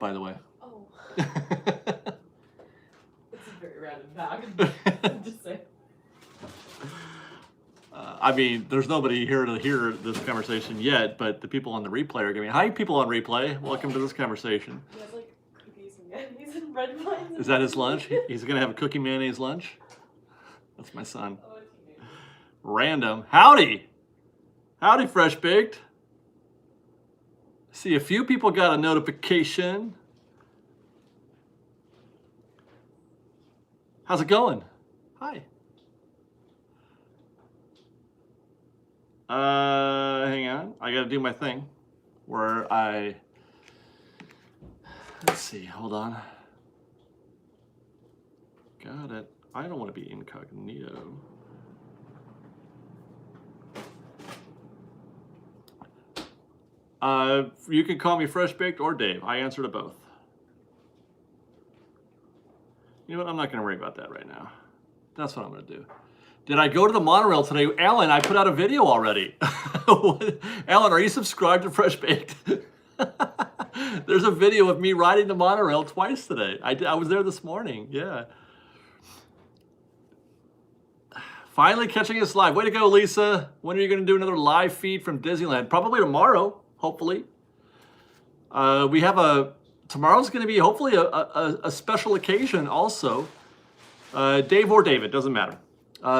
by the way. Oh. It's a very random bag. Just say. I mean, there's nobody here to hear this conversation yet, but the people on the replay are going to be, hi, people on replay. Welcome to this conversation. He has like cookies and mayonnaise and red vines. Is that his lunch? He's going to have a cookie mayonnaise lunch? That's my son. Oh, it's cute. Random. Howdy. Howdy, Fresh Baked. See, a few people got a notification. How's it going? Hi. Hang on. I got to do my thing where let's see. Hold on. Got it. I don't want to be incognito. You can call me Fresh Baked or Dave. I answer to both. You know what? I'm not going to worry about that right now. That's what I'm going to do. Did I go to the monorail today? Alan, I put out a video already. Alan, are you subscribed to Fresh Baked? There's a video of me riding the monorail twice today. I was there this morning. Yeah. Finally catching us live. Way to go, Lisa. When are you going to do another live feed from Disneyland? Probably tomorrow, hopefully. We have tomorrow's going to be hopefully a special occasion also. Dave or David, doesn't matter.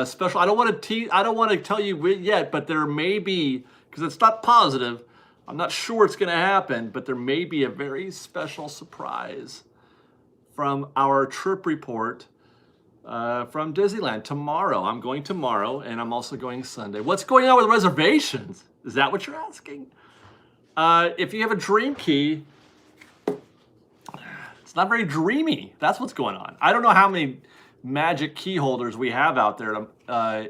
Special. I don't want to tell you yet, but there may be, because it's not positive. I'm not sure it's going to happen, but there may be a very special surprise from our trip report from Disneyland tomorrow. I'm going tomorrow, and I'm also going Sunday. What's going on with reservations? Is that what you're asking? If you have a dream key, it's not very dreamy. That's what's going on. I don't know how many magic key holders we have out there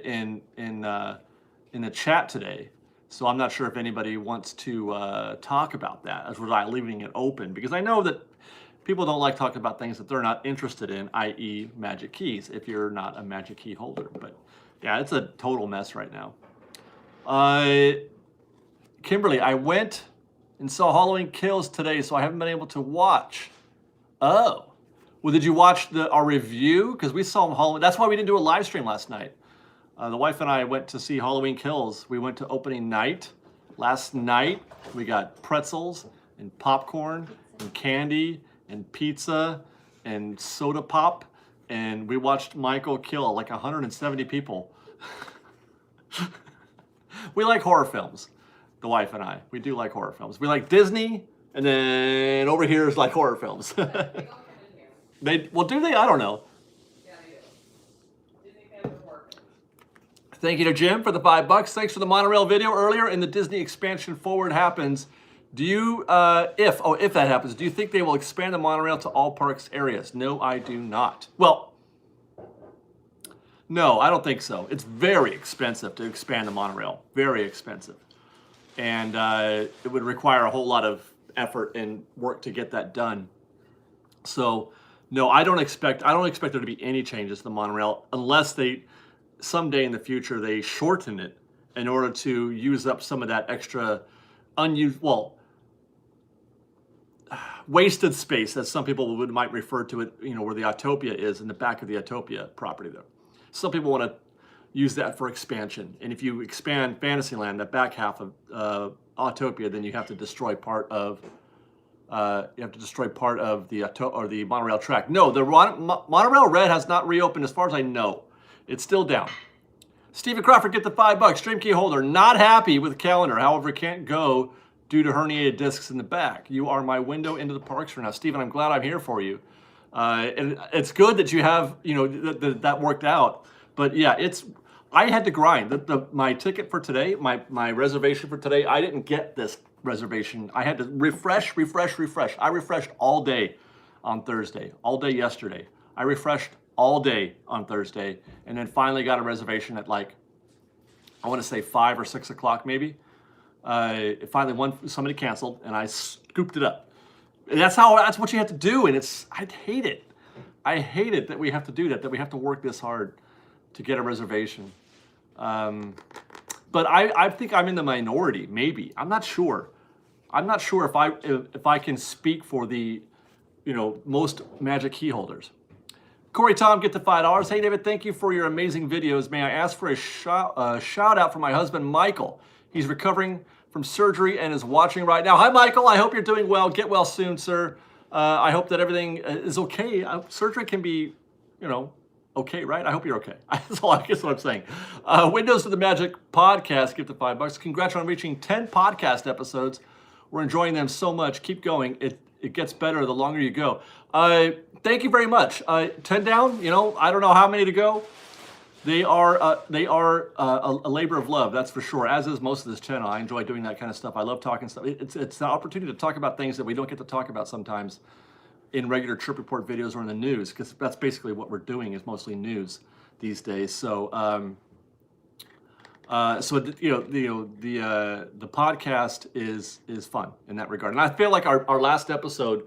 in the chat today. So I'm not sure if anybody wants to talk about that as we're leaving it open, because I know that people don't like talking about things that they're not interested in, i.e. magic keys, if you're not a magic key holder. But yeah, it's a total mess right now. Kimberly, I went and saw Halloween Kills today, so I haven't been able to watch. Oh. Well, did you watch our review? Because we saw Halloween. That's why we didn't do a live stream last night. The wife and I went to see Halloween Kills. We went to opening night last night. We got pretzels and popcorn and candy and pizza and soda pop. And we watched Michael kill like 170 people. We like horror films, the wife and I. We do like horror films. We like Disney, and then over here is like horror films. Well, do they? I don't know. Yeah, they do. Disney fans are working. Thank you to Jim for the $5. Thanks for the monorail video earlier. And the Disney expansion forward happens. Do you, if that happens, do you think they will expand the monorail to all parks areas? No, I do not. Well, no, I don't think so. It's very expensive to expand the monorail. Very expensive. And it would require a whole lot of effort and work to get that done. So, no, I don't expect there to be any changes to the monorail unless someday in the future they shorten it in order to use up some of that extra wasted space, as some people might refer to it, where the Autopia is, in the back of the Autopia property there. Some people want to use that for expansion. And if you expand Fantasyland, that back half of Autopia, then you have to destroy part of the monorail track. No, the monorail red has not reopened as far as I know. It's still down. Stephen Crawford, get the $5. Stream key holder, not happy with the calendar. However, can't go due to herniated discs in the back. You are my window into the parks for now. Stephen, I'm glad I'm here for you. And it's good that you have, that worked out. But yeah, I had to grind. My ticket for today, my reservation for today, I didn't get this reservation. I had to refresh. I refreshed all day on Thursday, all day yesterday. I refreshed all day on Thursday, and then finally got a reservation at I want to say 5 or 6 o'clock maybe. Finally, somebody canceled, and I scooped it up. And that's what you have to do, and I hate it. I hate it that we have to do that we have to work this hard to get a reservation. But I think I'm in the minority, maybe. I'm not sure. I'm not sure if I can speak for the most magic key holders. Corey Tom, get the $5. Hey, David, thank you for your amazing videos. May I ask for a shout out for my husband, Michael? He's recovering from surgery and is watching right now. Hi, Michael. I hope you're doing well. Get well soon, sir. I hope that everything is okay. Surgery can be, okay, right? I hope you're okay. That's all I guess what I'm saying. Windows to the Magic podcast, give the $5. Congrats on reaching 10 podcast episodes. We're enjoying them so much. Keep going. It gets better the longer you go. Thank you very much. 10 down, I don't know how many to go. They are a labor of love, that's for sure, as is most of this channel. I enjoy doing that kind of stuff. I love talking stuff. It's an opportunity to talk about things that we don't get to talk about sometimes in regular Trip Report videos or in the news, because that's basically what we're doing, is mostly news these days. So, the podcast is fun in that regard. And I feel like our last episode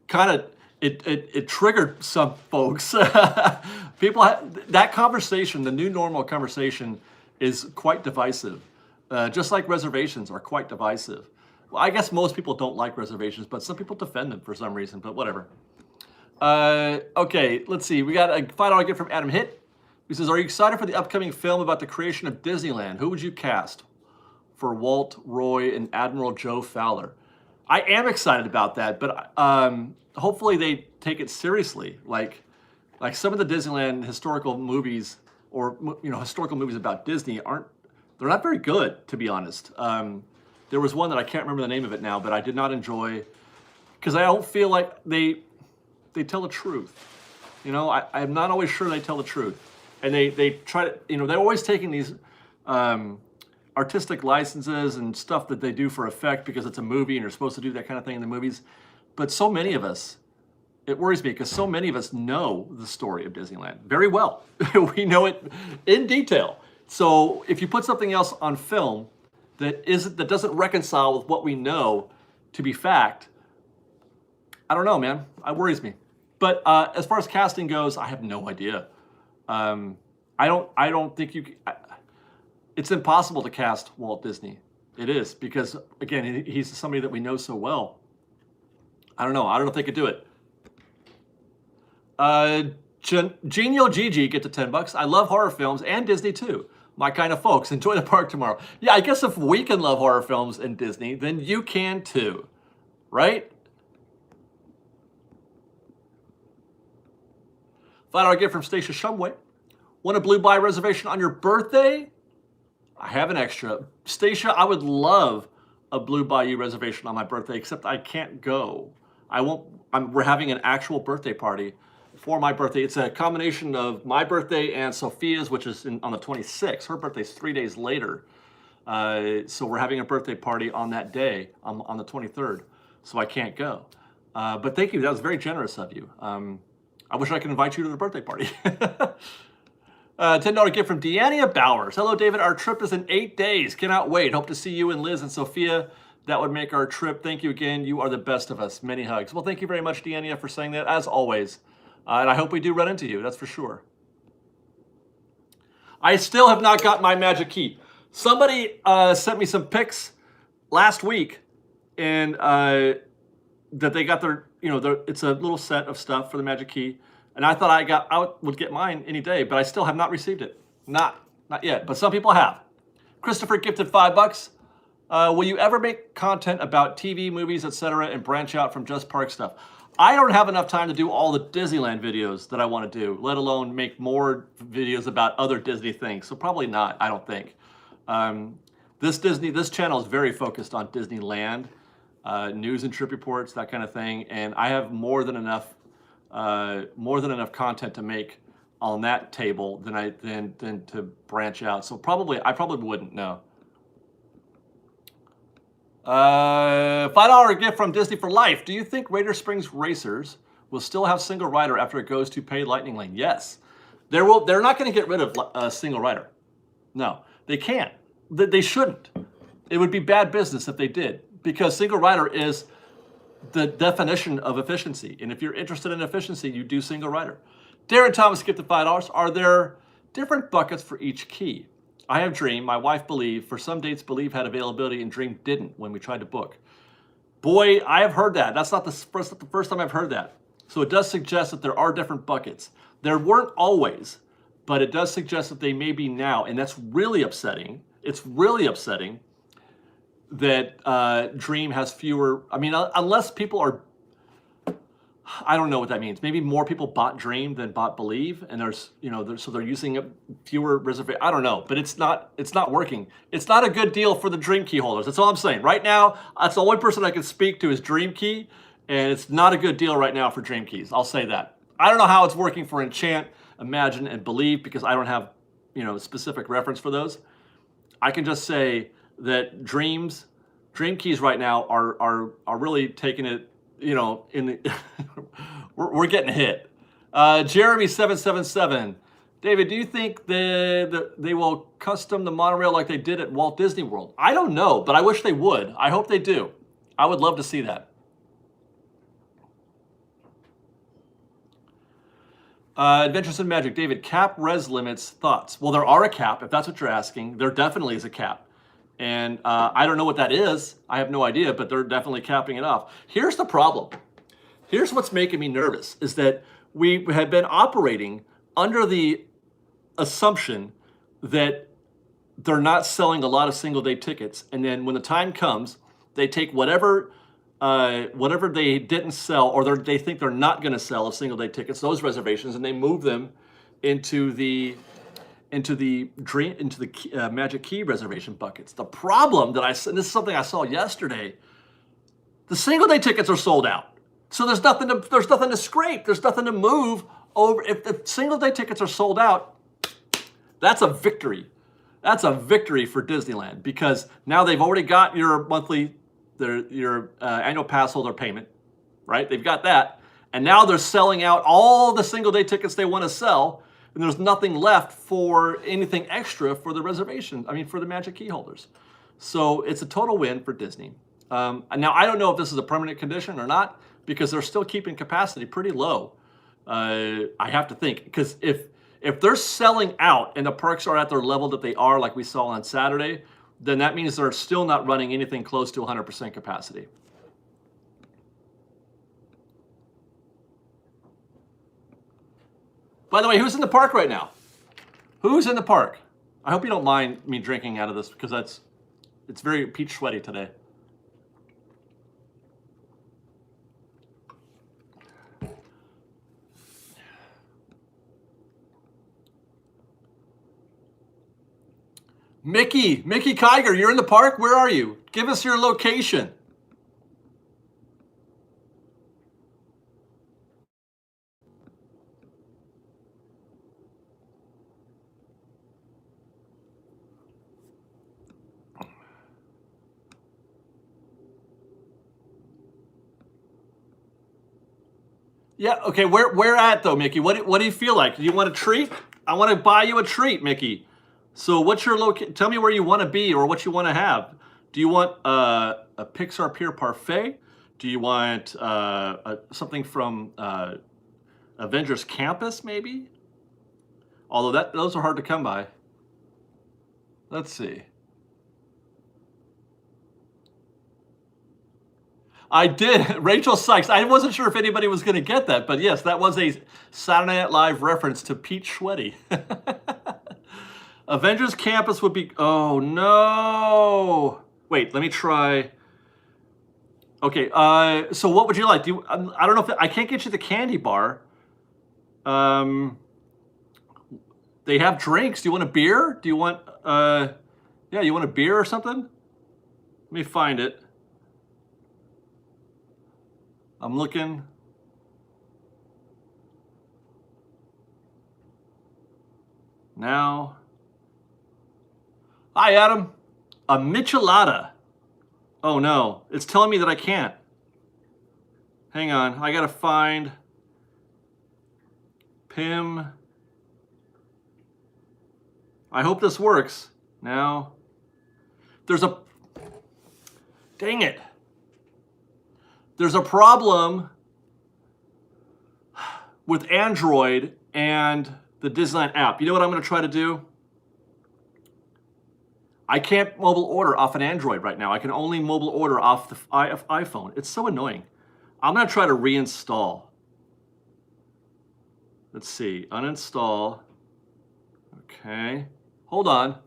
kind of, it triggered some folks. That conversation, the new normal conversation, is quite divisive. Just like reservations are quite divisive. Well, I guess most people don't like reservations, but some people defend them for some reason, but whatever. Okay, let's see. We got a $5 gift from Adam Hitt. He says, are you excited for the upcoming film about the creation of Disneyland? Who would you cast for Walt, Roy, and Admiral Joe Fowler? I am excited about that, but hopefully they take it seriously. Like some of the Disneyland historical movies, or historical movies about Disney, they're not very good, to be honest. There was one that I can't remember the name of it now, but I did not enjoy, because I don't feel like they tell the truth. I'm not always sure they tell the truth. And they try to, they're always taking these artistic licenses and stuff that they do for effect because it's a movie and you're supposed to do that kind of thing in the movies. But so many of us, it worries me because so many of us know the story of Disneyland very well. We know it in detail. So if you put something else on film that doesn't reconcile with what we know to be fact, I don't know, man. It worries me. But as far as casting goes, I have no idea. I don't think it's impossible to cast Walt Disney. It is, because again, he's somebody that we know so well. I don't know if they could do it. Genial Gigi, get to $10. I love horror films and Disney too. My kind of folks. Enjoy the park tomorrow. Yeah, I guess if we can love horror films and Disney, then you can too, right? $5 gift from Stacia Shumway. Want a Blue Buy reservation on your birthday? I have an extra. Stacia, I would love a Blue Bayou reservation on my birthday, except I can't go. We're having an actual birthday party for my birthday. It's a combination of my birthday and Sophia's, which is on the 26th. Her birthday's 3 days later. So we're having a birthday party on that day, on the 23rd. So I can't go. But thank you. That was very generous of you. I wish I could invite you to the birthday party. $10 gift from Deanna Bowers. Hello, David. Our trip is in 8 days. Cannot wait. Hope to see you and Liz and Sophia. That would make our trip. Thank you again. You are the best of us. Many hugs. Well, thank you very much, Deanna, for saying that, as always. And I hope we do run into you. That's for sure. I still have not got my magic key. Somebody sent me some pics last week, and that they got their, it's a little set of stuff for the magic key. And I thought I would get mine any day, but I still have not received it. Not yet, but some people have. Christopher gifted $5. Will you ever make content about TV, movies, etc., and branch out from just park stuff? I don't have enough time to do all the Disneyland videos that I want to do, let alone make more videos about other Disney things. So probably not, I don't think. This channel is very focused on Disneyland, news and trip reports, that kind of thing, and I have more than enough content to make on that table than to branch out. So I probably wouldn't, no. $5 gift from Disney for Life. Do you think Raider Springs Racers will still have single rider after it goes to paid Lightning Lane? Yes. They're not going to get rid of single rider. No, they can't. They shouldn't. It would be bad business if they did, because single rider is the definition of efficiency. And if you're interested in efficiency, you do single rider. Darren Thomas gifted $5. Are there different buckets for each key? I have Dream. My wife Believe. For some dates, Believe had availability and Dream didn't when we tried to book. Boy, I have heard that. That's not the first time I've heard that. So it does suggest that there are different buckets. There weren't always, but it does suggest that they may be now, and that's really upsetting. It's really upsetting that Dream has fewer. I mean, unless people are, I don't know what that means. Maybe more people bought Dream than bought Believe, and so they're using fewer reservations. I don't know, but it's not working. It's not a good deal for the Dream Key holders. That's all I'm saying. Right now, that's the only person I can speak to is Dream Key, and it's not a good deal right now for Dream Keys. I'll say that. I don't know how it's working for Enchant, Imagine, and Believe because I don't have specific reference for those. I can just say that Dream Keys right now are really taking it. We're getting hit. Jeremy777, David, do you think they will custom the monorail like they did at Walt Disney World? I don't know, but I wish they would. I hope they do. I would love to see that. Adventures in Magic, David, cap res limits, thoughts? Well, there are a cap, if that's what you're asking. There definitely is a cap. And I don't know what that is. I have no idea, but they're definitely capping it off. Here's the problem. Here's what's making me nervous, is that we had been operating under the assumption that they're not selling a lot of single-day tickets. And then when the time comes, they take whatever they didn't sell or they think they're not going to sell of single-day tickets, those reservations, and they move them into the Magic Key reservation buckets. The problem and this is something I saw yesterday, the single-day tickets are sold out. So there's nothing to scrape. There's nothing to move over. If the single-day tickets are sold out, that's a victory. That's a victory for Disneyland because now they've already got your your annual pass holder payment, right? They've got that. And now they're selling out all the single-day tickets they want to sell, and there's nothing left for anything extra for the reservation. I mean, for the Magic Key holders. So it's a total win for Disney. Now, I don't know if this is a permanent condition or not because they're still keeping capacity pretty low. I have to think because if they're selling out and the parks are at their level that they are, like we saw on Saturday, then that means they're still not running anything close to 100% capacity. By the way, who's in the park right now? Who's in the park? I hope you don't mind me drinking out of this because it's very peach sweaty today. Mickey Kiger, you're in the park? Where are you? Give us your location. Yeah, okay, where at though, Mickey? What do you feel like? Do you want a treat? I want to buy you a treat, Mickey. So what's your location? Tell me where you want to be or what you want to have. Do you want a Pixar Pier Parfait? Do you want something from Avengers Campus, maybe? Although those are hard to come by. Let's see. I did. Rachel Sykes. I wasn't sure if anybody was going to get that, but yes, that was a Saturday Night Live reference to Pete Schweddy. Avengers Campus would be... Oh, no. Wait, let me try... Okay, so what would you like? I don't know if... I can't get you the candy bar. They have drinks. Do you want a beer? Do you want... yeah, you want a beer or something? Let me find it. I'm looking. Now. Hi, Adam. A michelada. Oh, no. It's telling me that I can't. Hang on. I got to find Pim. I hope this works. Now. There's a... Dang it. There's a problem with Android and the Disneyland app. You know what I'm going to try to do? I can't mobile order off an Android right now. I can only mobile order off the iPhone. It's so annoying. I'm going to try to reinstall. Let's see. Uninstall. Okay. Hold on.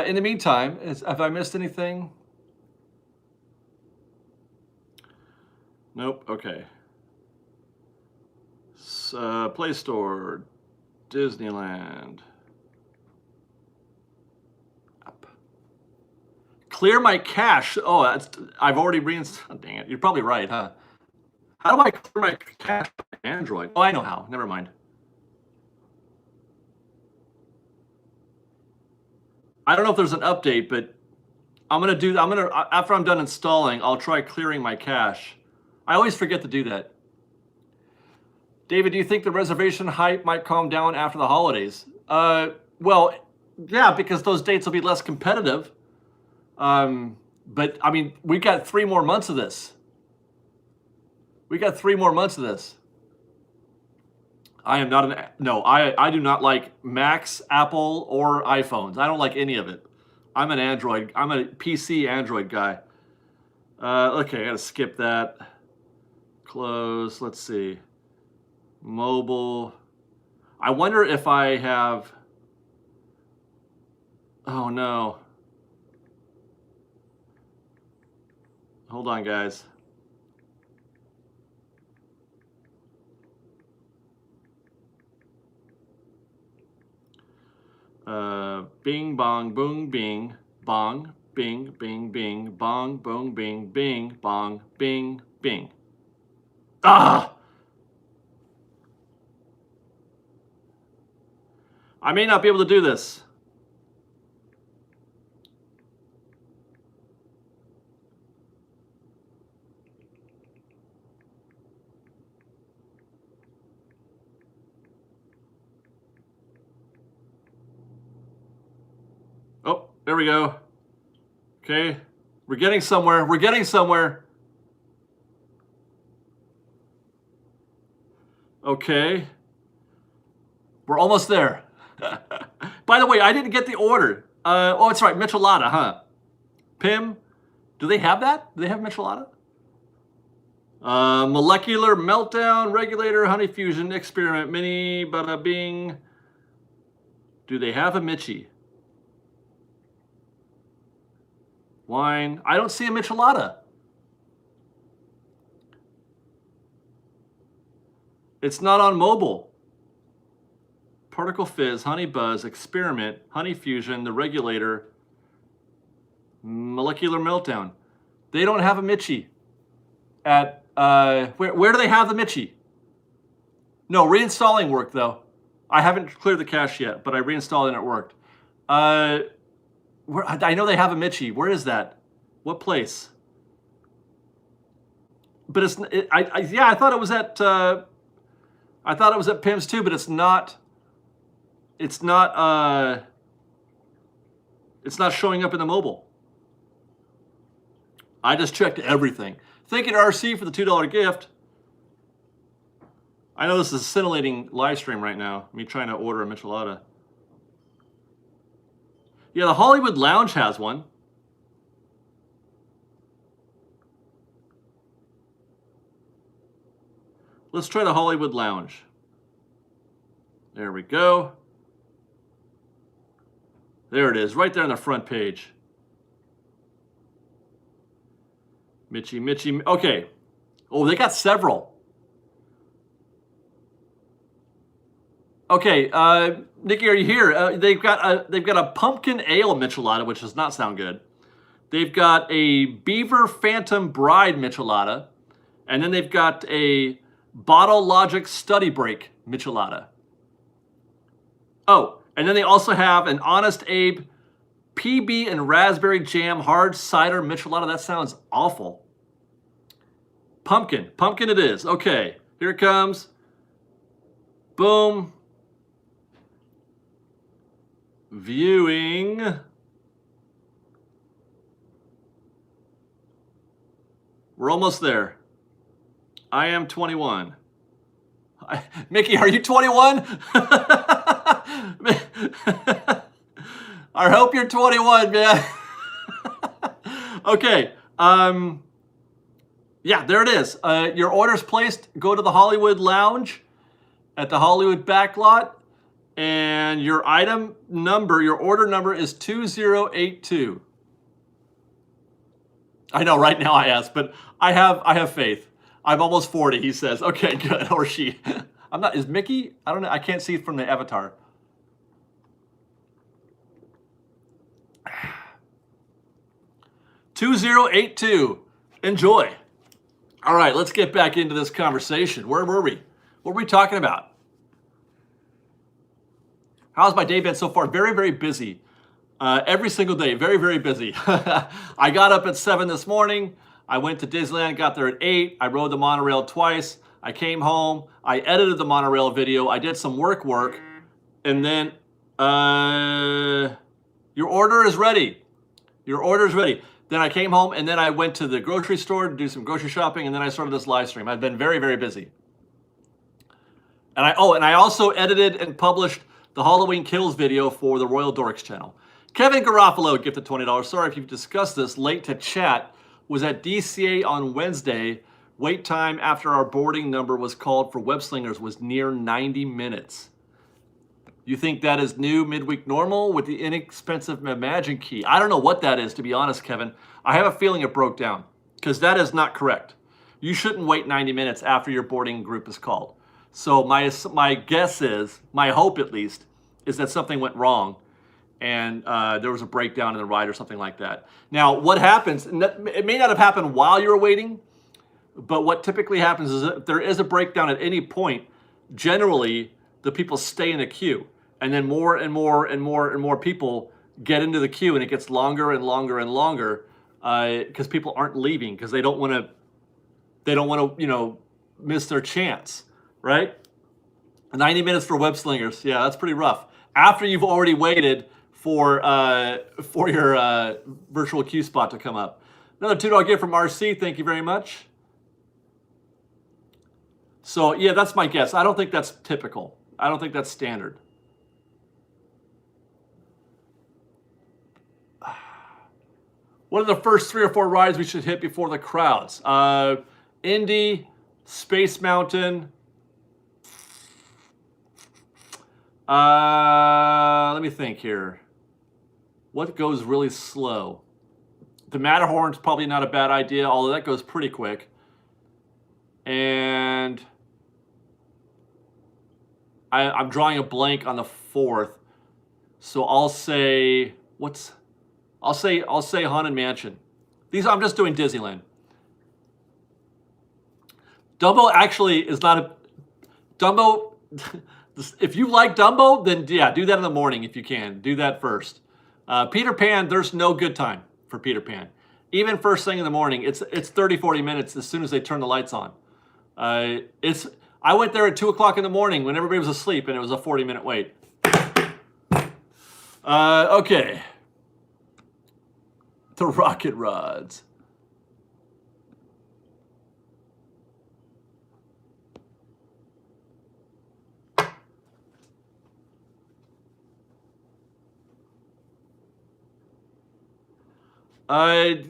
In the meantime, have I missed anything? Nope. Okay. Play Store. Disneyland. Clear my cache. Oh, I've already reinstalled. Dang it. You're probably right, huh? How do I clear my cache on Android? Oh, I know how. Never mind. I don't know if there's an update, but after I'm done installing, I'll try clearing my cache. I always forget to do that. David, do you think the reservation hype might calm down after the holidays? Well, yeah, because those dates will be less competitive. But I mean, we got 3 more months of this. I am not I do not like Macs, Apple, or iPhones. I don't like any of it. I'm a PC Android guy. Okay, I gotta skip that. Close, let's see. Mobile. I wonder if I have, oh no. Hold on, guys. Bing, bong, boom, bing, bong, bing, bing, bing, bong, boom, bing, bing, bong, bing, bing. Ah! I may not be able to do this. Oh, there we go. Okay, we're getting somewhere. Okay, we're almost there. By the way, I didn't get the order. Oh, it's right, Michelada, huh? Pim, do they have that? Do they have Michelada? Molecular meltdown, regulator, honey fusion, experiment, mini, bada bing. Do they have a Michi? Wine. I don't see a Michelada. It's not on mobile. Particle Fizz, Honey Buzz, Experiment, Honey Fusion, the Regulator, Molecular Meltdown. They don't have a Michi. At where do they have the Michi? No, reinstalling worked though. I haven't cleared the cache yet, but I reinstalled it and it worked. I know they have a Michi. Where is that? What place? But I thought it was at Pim's too, but it's not showing up in the mobile. I just checked everything. Thank you to RC for the $2 gift. I know this is a scintillating live stream right now. Me trying to order a Michelada. Yeah, the Hollywood Lounge has one. Let's try the Hollywood Lounge. There we go. There it is, right there on the front page. Michi. Okay. Oh, they got several. Okay, Nikki, are you here? They've got a pumpkin ale Michelada, which does not sound good. They've got a Beaver Phantom Bride Michelada, and then they've got a Bottle Logic Study Break Michelada. Oh, and then they also have an Honest Abe PB and Raspberry Jam Hard Cider Michelada. That sounds awful. Pumpkin it is. Okay, here it comes. Boom. Viewing. We're almost there. I am 21. Mickey, are you 21? I hope you're 21, man. Okay. Yeah, there it is. Your order's placed. Go to the Hollywood Lounge at the Hollywood backlot, and your item number, your order number is 2082. I know right now I asked, but I have faith. I'm almost 40, he says. Okay, good. Or she. I'm not, is Mickey? I don't know. I can't see from the avatar. $2082. Enjoy. All right, let's get back into this conversation. Where were we? What were we talking about? How's my day been so far? Very, very busy. Every single day, very, very busy. I got up at 7 this morning. I went to Disneyland, got there at 8. I rode the monorail twice. I came home. I edited the monorail video. I did some work. And then, your order is ready. Your order is ready. Then I came home, and then I went to the grocery store to do some grocery shopping, and then I started this live stream. I've been very, very busy. And I also edited and published the Halloween Kills video for the Royal Dorks channel. Kevin Garofalo gifted $20. Sorry if you've discussed this. Late to chat. Was at DCA on Wednesday. Wait time after our boarding number was called for web slingers was near 90 minutes. You think that is new midweek normal with the inexpensive Imagine key? I don't know what that is, to be honest, Kevin. I have a feeling it broke down because that is not correct. You shouldn't wait 90 minutes after your boarding group is called. So my guess is, my hope at least, is that something went wrong and there was a breakdown in the ride or something like that. Now, what happens, and it may not have happened while you were waiting, but what typically happens is if there is a breakdown at any point, generally the people stay in the queue. And then more and more people get into the queue, and it gets longer and longer and longer because people aren't leaving because they don't want to, miss their chance, right? 90 minutes for web slingers, yeah, that's pretty rough. After you've already waited for your virtual queue spot to come up. Another $2 gift from RC. Thank you very much. So yeah, that's my guess. I don't think that's typical. I don't think that's standard. What are the first 3 or 4 rides we should hit before the crowds? Indy, Space Mountain. Let me think here. What goes really slow? The Matterhorn's probably not a bad idea, although that goes pretty quick. And I'm drawing a blank on the 4th, so I'll say Haunted Mansion. I'm just doing Disneyland. Dumbo actually is not a Dumbo. If you like Dumbo, then yeah, do that in the morning if you can. Do that first. Peter Pan, there's no good time for Peter Pan. Even first thing in the morning, it's 30, 40 minutes as soon as they turn the lights on. I went there at 2 o'clock in the morning when everybody was asleep, and it was a 40-minute wait. Okay. The Rocket Rods. I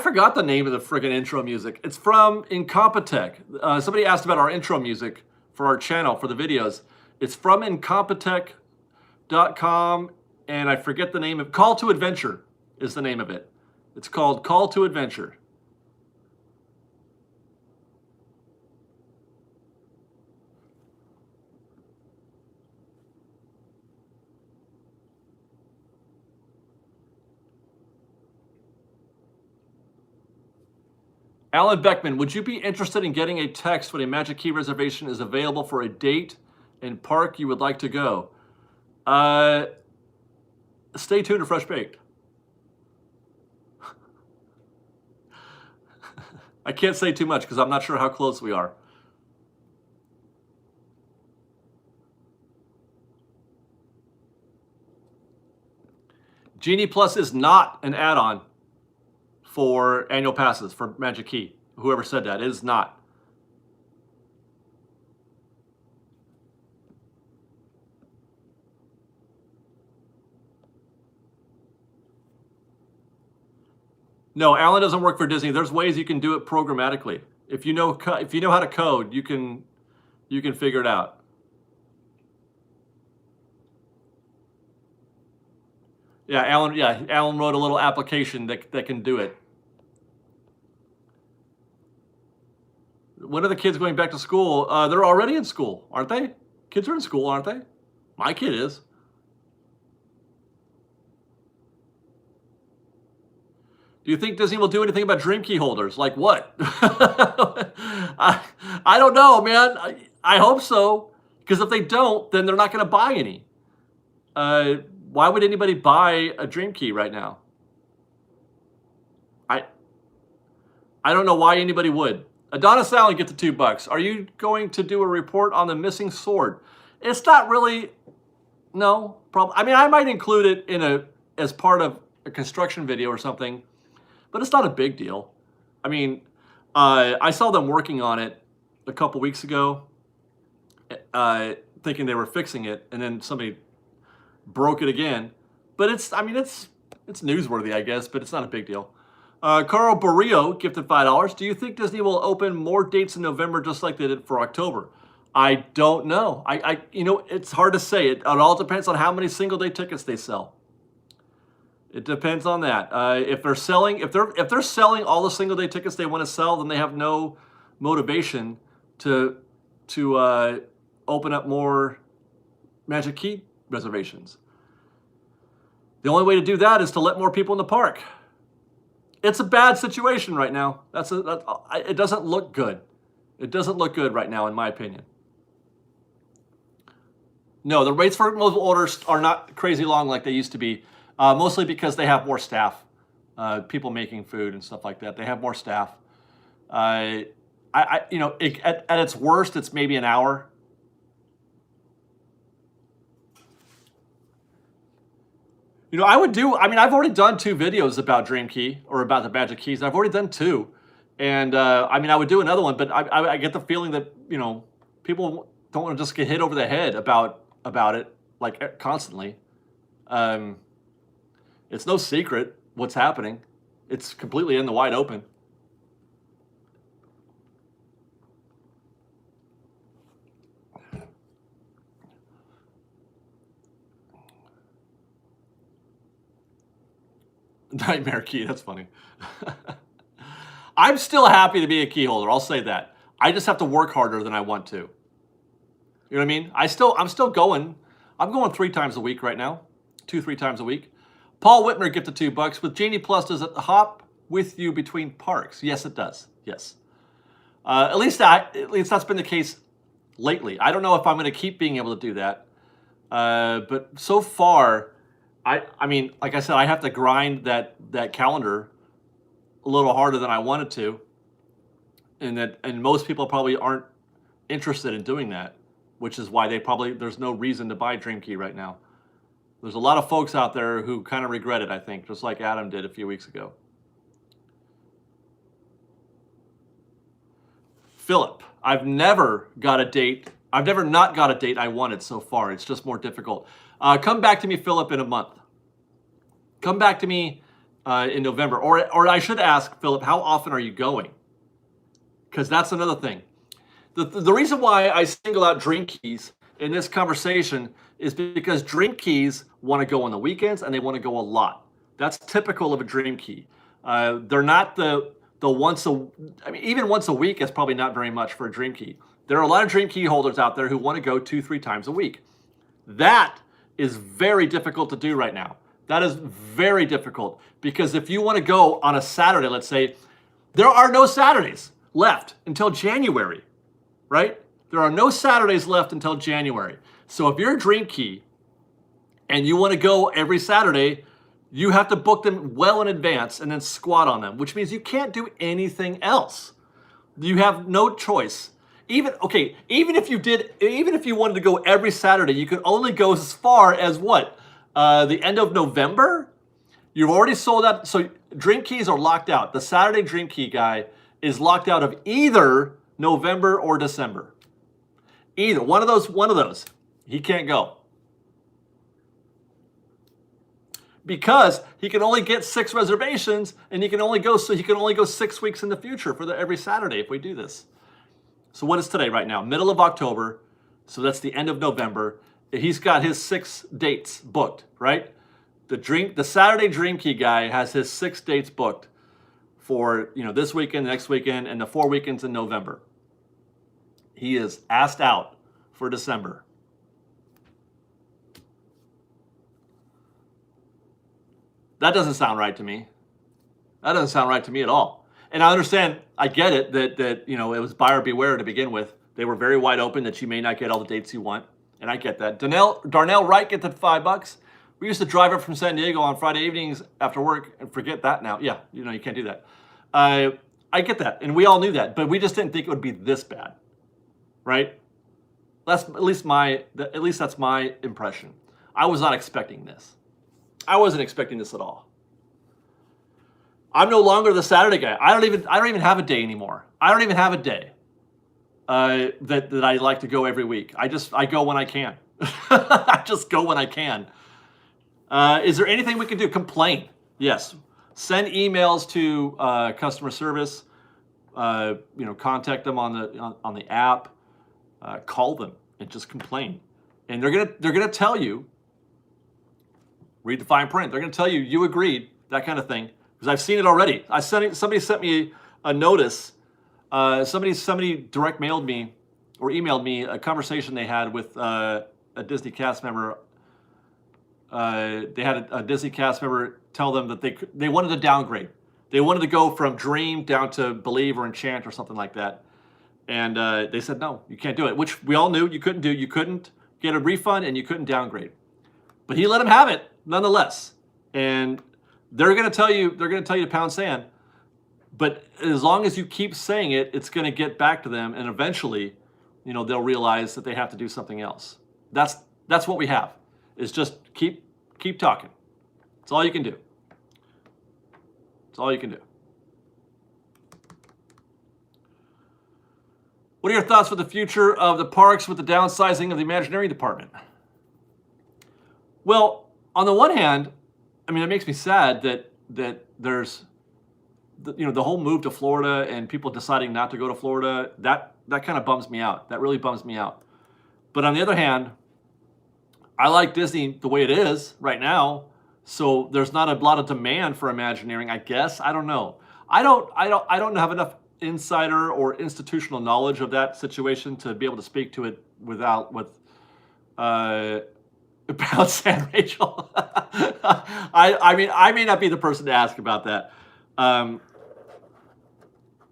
forgot the name of the friggin' intro music. It's from Incompetech. Somebody asked about our intro music for our channel, for the videos. It's from Incompetech.com, and I forget the name of Call to Adventure is the name of it. It's called Call to Adventure. Alan Beckman, would you be interested in getting a text when a Magic Key reservation is available for a date and park you would like to go? Stay tuned to Fresh Baked. I can't say too much because I'm not sure how close we are. Genie Plus is not an add-on for annual passes for Magic Key. Whoever said that, it is not. No, Alan doesn't work for Disney. There's ways you can do it programmatically. If you know how to code, you can figure it out. Yeah, Alan wrote a little application that can do it. When are the kids going back to school? They're already in school, aren't they? Kids are in school, aren't they? My kid is. Do you think Disney will do anything about dream key holders? Like what? I don't know, man. I hope so. Because if they don't, then they're not going to buy any. Why would anybody buy a dream key right now? I don't know why anybody would. Adonis Allen gets the $2. Are you going to do a report on the missing sword? It's not really, no problem. I mean, I might include it as part of a construction video or something, but it's not a big deal. I mean, I saw them working on it a couple weeks ago, thinking they were fixing it, and then somebody broke it again. But it's newsworthy, I guess, but it's not a big deal. Carl Barrio gifted $5. Do you think Disney will open more dates in November just like they did for October? I don't know. It's hard to say. It all depends on how many single-day tickets they sell. It depends on that. If they're selling all the single-day tickets they want to sell, then they have no motivation to open up more Magic Key reservations. The only way to do that is to let more people in the park. It's a bad situation right now. It doesn't look good. It doesn't look good right now, in my opinion. No, the rates for mobile orders are not crazy long like they used to be, mostly because they have more staff, people making food and stuff like that. They have more staff. At its worst, it's maybe an hour. I've already done 2 videos about Dream Key or about the Magic Keys. I've already done 2. And, I would do another one, but I get the feeling that, people don't want to just get hit over the head about it, like, constantly. It's no secret what's happening. It's completely in the wide open. Nightmare key, that's funny. I'm still happy to be a key holder, I'll say that. I just have to work harder than I want to. You know what I mean? I'm still going. I'm going 3 times a week right now. 2-3 times a week. Paul Whitmer gifted $2. With Genie Plus, does it hop with you between parks? Yes, it does. Yes. At least that's been the case lately. I don't know if I'm going to keep being able to do that. But so far, I mean, like I said, I have to grind that calendar a little harder than I wanted to, and most people probably aren't interested in doing that, which is why there's no reason to buy Dream Key right now. There's a lot of folks out there who kind of regret it, I think, just like Adam did a few weeks ago. Philip, I've never not got a date I wanted so far. It's just more difficult. Come back to me, Philip, in a month. Come back to me in November. Or I should ask, Philip, how often are you going? Because that's another thing. The reason why I single out Dream Keys in this conversation is because Dream Keys want to go on the weekends and they want to go a lot. That's typical of a Dream Key. They're not the even once a week is probably not very much for a Dream Key. There are a lot of Dream Key holders out there who want to go 2-3 times a week. That is very difficult to do right now. That is very difficult because if you want to go on a Saturday, let's say, there are no Saturdays left until January, right? There are no Saturdays left until January. So if you're a Dream Key and you want to go every Saturday, you have to book them well in advance and then squat on them, which means you can't do anything else. You have no choice. Even if you wanted to go every Saturday, you could only go as far as what? The end of November? You've already sold out. So Dream Keys are locked out. The Saturday Dream Key guy is locked out of either November or December. Either one of those. He can't go. because he can only get 6 reservations, and he can only go 6 weeks in the future for every Saturday if we do this. So what is today right now? Middle of October. So that's the end of November. He's got his 6 dates booked, right? The Saturday Dream Key guy has his 6 dates booked for, this weekend, next weekend, and the 4 weekends in November. He is asked out for December. That doesn't sound right to me. That doesn't sound right to me at all. And I understand, I get it, that it was buyer beware to begin with. They were very wide open that you may not get all the dates you want. And I get that. Darnell Wright get the $5. We used to drive up from San Diego on Friday evenings after work and forget that now. Yeah, you can't do that. I get that. And we all knew that, but we just didn't think it would be this bad. Right? That's at least that's my impression. I was not expecting this. I wasn't expecting this at all. I'm no longer the Saturday guy. I don't even have a day anymore. I don't even have a day that I like to go every week. I go when I can. I just go when I can. Is there anything we can do? Complain. Yes. Send emails to customer service. Contact them on the app. Call them and just complain. And they're gonna tell you. Read the fine print. They're gonna tell you you agreed. That kind of thing. Because I've seen it already. Somebody sent me a notice. Somebody direct mailed me or emailed me a conversation they had with a Disney cast member. They had a Disney cast member tell them that they wanted to downgrade. They wanted to go from Dream down to Believe or Enchant or something like that. And they said, no, you can't do it, which we all knew you couldn't do. You couldn't get a refund and you couldn't downgrade. But he let them have it nonetheless. And they're going to tell you to pound sand. But as long as you keep saying it, it's going to get back to them. And eventually, they'll realize that they have to do something else. That's what we have, is just keep talking. That's all you can do. That's all you can do. What are your thoughts for the future of the parks with the downsizing of the Imagineering department? Well, on the one hand, it makes me sad that there's, the whole move to Florida and people deciding not to go to Florida. That kind of bums me out. That really bums me out. But on the other hand, I like Disney the way it is right now. So there's not a lot of demand for Imagineering, I guess. I don't know. I don't have enough insider or institutional knowledge of that situation to be able to speak to it with about San Rachel. I may not be the person to ask about that.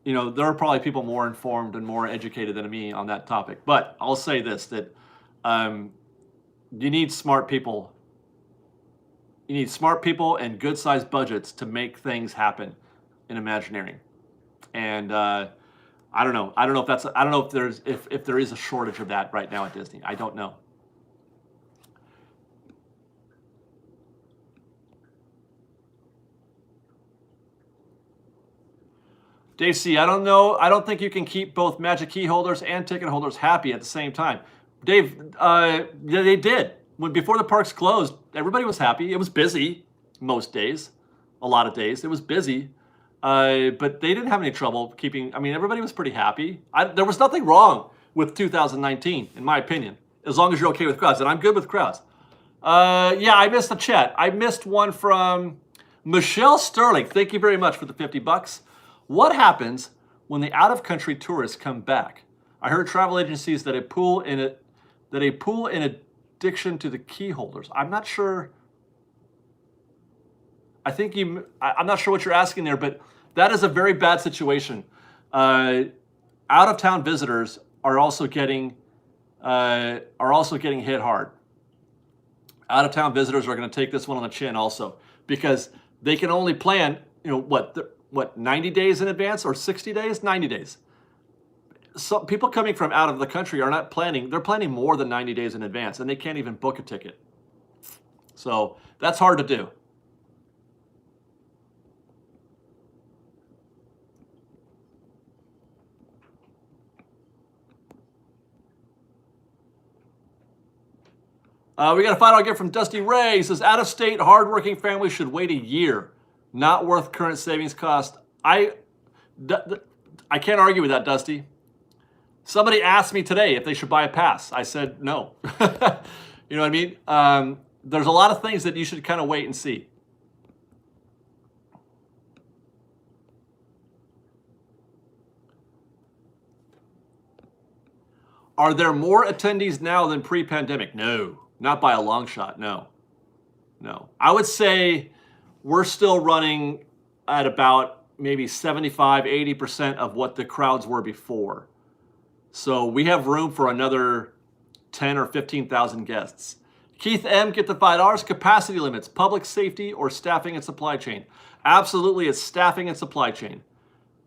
There are probably people more informed and more educated than me on that topic. But I'll say this, that you need smart people. You need smart people and good-sized budgets to make things happen in Imagineering. And I don't know. I don't know if there is a shortage of that right now at Disney. I don't know. Dave C, I don't know. I don't think you can keep both Magic Key holders and ticket holders happy at the same time. Dave, they did. Before the parks closed, everybody was happy. It was busy most days, a lot of days. It was busy, but they didn't have any trouble keeping. Everybody was pretty happy. There was nothing wrong with 2019, in my opinion, as long as you're okay with crowds. And I'm good with crowds. Yeah, I missed the chat. I missed one from Michelle Sterling. Thank you very much for the $50. What happens when the out-of-country tourists come back? I heard travel agencies that a pool in addiction to the key holders. I'm not sure. I'm not sure what you're asking there, but that is a very bad situation. Out-of-town visitors are also getting hit hard. Out-of-town visitors are going to take this one on the chin also, because they can only plan, 90 days in advance or 60 days? 90 days. So people coming from out of the country are not planning. They're planning more than 90 days in advance, and they can't even book a ticket. So that's hard to do. We got a $5 gift from Dusty Ray. He says, out-of-state, hardworking families should wait a year. Not worth current savings cost. I can't argue with that, Dusty. Somebody asked me today if they should buy a pass. I said no. You know what I mean? There's a lot of things that you should kind of wait and see. Are there more attendees now than pre-pandemic? No, not by a long shot. No. I would say we're still running at about maybe 75, 80% of what the crowds were before. So we have room for another 10 or 15,000 guests. Keith M, get the $5. Capacity limits, public safety or staffing and supply chain? Absolutely, it's staffing and supply chain.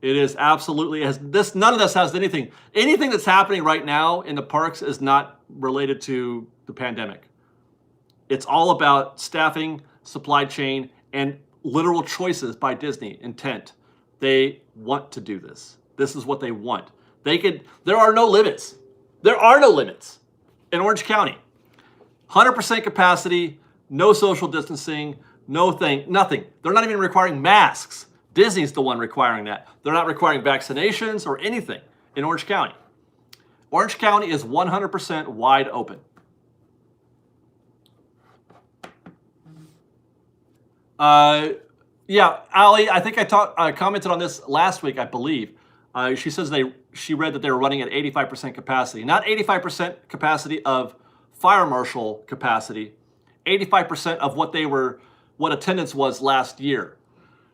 It is absolutely, none of this has anything that's happening right now in the parks is not related to the pandemic. It's all about staffing, supply chain, and literal choices by Disney, intent. They want to do this. This is what they want. There are no limits. There are no limits in Orange County. 100% capacity, no social distancing, nothing. They're not even requiring masks. Disney's the one requiring that. They're not requiring vaccinations or anything in Orange County. Orange County is 100% wide open. Yeah, Ali, I think I commented on this last week, I believe. She says she read that they were running at 85% capacity. Not 85% capacity of fire marshal capacity, 85% of what attendance was last year.